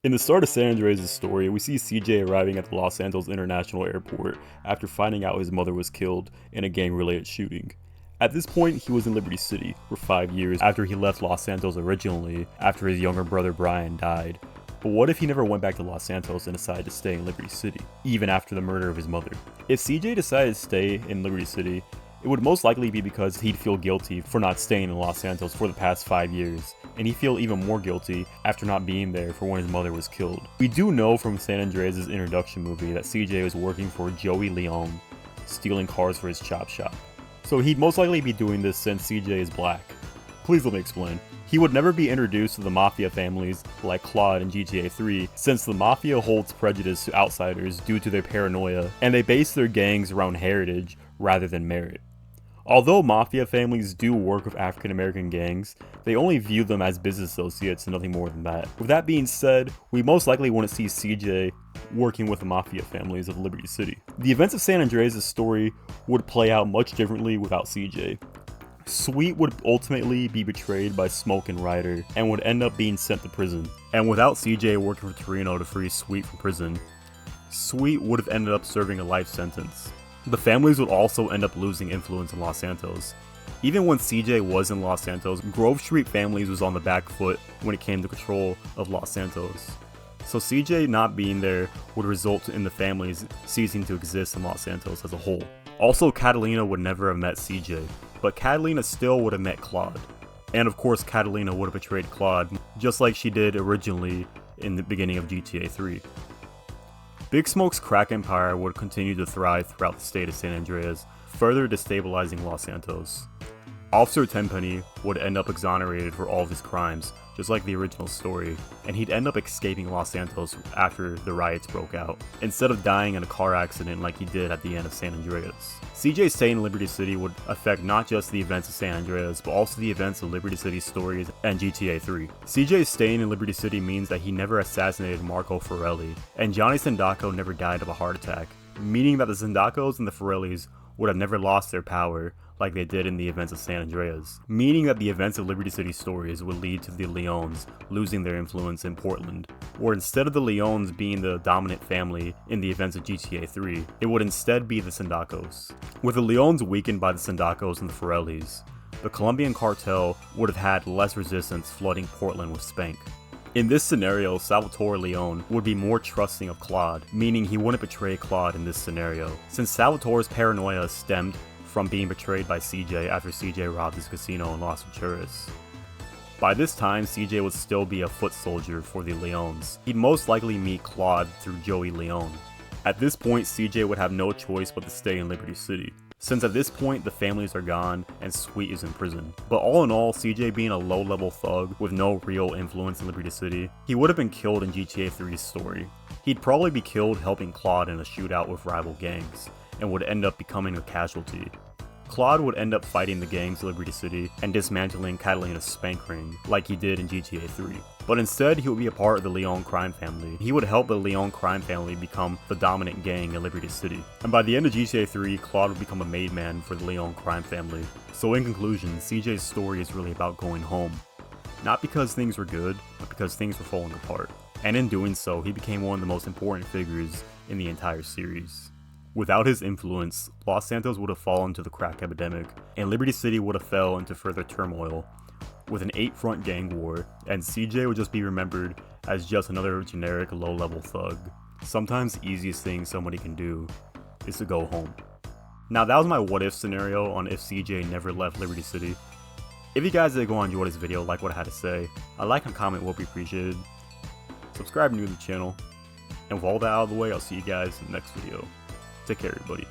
In the start of San Andreas' story, we see CJ arriving at the Los Santos International Airport after finding out his mother was killed in a gang-related shooting. At this point, he was in Liberty City for 5 years after he left Los Santos originally after his younger brother Brian died. But what if he never went back to Los Santos and decided to stay in Liberty City, even after the murder of his mother? If CJ decided to stay in Liberty City, it would most likely be because he'd feel guilty for not staying in Los Santos for the past 5 years, and he'd feel even more guilty after not being there for when his mother was killed. We do know from San Andreas' introduction movie that CJ was working for Joey Leone, stealing cars for his chop shop. So he'd most likely be doing this since CJ is black. Please let me explain. He would never be introduced to the Mafia families like Claude in GTA 3, since the Mafia holds prejudice to outsiders due to their paranoia, and they base their gangs around heritage rather than merit. Although Mafia families do work with African American gangs, they only view them as business associates and nothing more than that. With that being said, we most likely wouldn't see CJ working with the Mafia families of Liberty City. The events of San Andreas' story would play out much differently without CJ. Sweet would ultimately be betrayed by Smoke and Ryder and would end up being sent to prison. And without CJ working for Torino to free Sweet from prison, Sweet would have ended up serving a life sentence. The families would also end up losing influence in Los Santos. Even when CJ was in Los Santos, Grove Street families was on the back foot when it came to control of Los Santos. So CJ not being there would result in the families ceasing to exist in Los Santos as a whole. Also, Catalina would never have met CJ, but Catalina still would have met Claude. And of course, Catalina would have betrayed Claude, just like she did originally in the beginning of GTA 3. Big Smoke's crack empire would continue to thrive throughout the state of San Andreas, further destabilizing Los Santos. Officer Tenpenny would end up exonerated for all of his crimes, just like the original story, and he'd end up escaping Los Santos after the riots broke out, instead of dying in a car accident like he did at the end of San Andreas. CJ's stay in Liberty City would affect not just the events of San Andreas, but also the events of Liberty City's stories and GTA 3. CJ's staying in Liberty City means that he never assassinated Marco Forelli, and Johnny Sindaco never died of a heart attack, meaning that the Sindacos and the Forellis would have never lost their power like they did in the events of San Andreas, meaning that the events of Liberty City stories would lead to the Leones losing their influence in Portland, where instead of the Leones being the dominant family in the events of GTA 3, it would instead be the Sindacos. With the Leones weakened by the Sindacos and the Forellis, the Colombian cartel would have had less resistance flooding Portland with spank. In this scenario, Salvatore Leone would be more trusting of Claude, meaning he wouldn't betray Claude in this scenario, since Salvatore's paranoia stemmed from being betrayed by CJ after CJ robbed his casino in Las Venturas. By this time, CJ would still be a foot soldier for the Leones. He'd most likely meet Claude through Joey Leone. At this point, CJ would have no choice but to stay in Liberty City, since at this point the families are gone and Sweet is in prison. But all in all, CJ being a low-level thug with no real influence in Liberty City, he would have been killed in GTA 3's story. He'd probably be killed helping Claude in a shootout with rival gangs, and would end up becoming a casualty. Claude would end up fighting the gangs of Liberty City and dismantling Catalina's spank ring, like he did in GTA 3. But instead, he would be a part of the Leone crime family. He would help the Leone crime family become the dominant gang in Liberty City. And by the end of GTA 3, Claude would become a made man for the Leone crime family. So in conclusion, CJ's story is really about going home. Not because things were good, but because things were falling apart. And in doing so, he became one of the most important figures in the entire series. Without his influence, Los Santos would have fallen to the crack epidemic, and Liberty City would have fell into further turmoil, with an 8-front gang war, and CJ would just be remembered as just another generic low-level thug. Sometimes the easiest thing somebody can do is to go home. Now that was my what-if scenario on if CJ never left Liberty City. If you guys did go and enjoy this video, like what I had to say, a like and comment would be appreciated. Subscribe new to the channel, and with all that out of the way, I'll see you guys in the next video. Take care, everybody.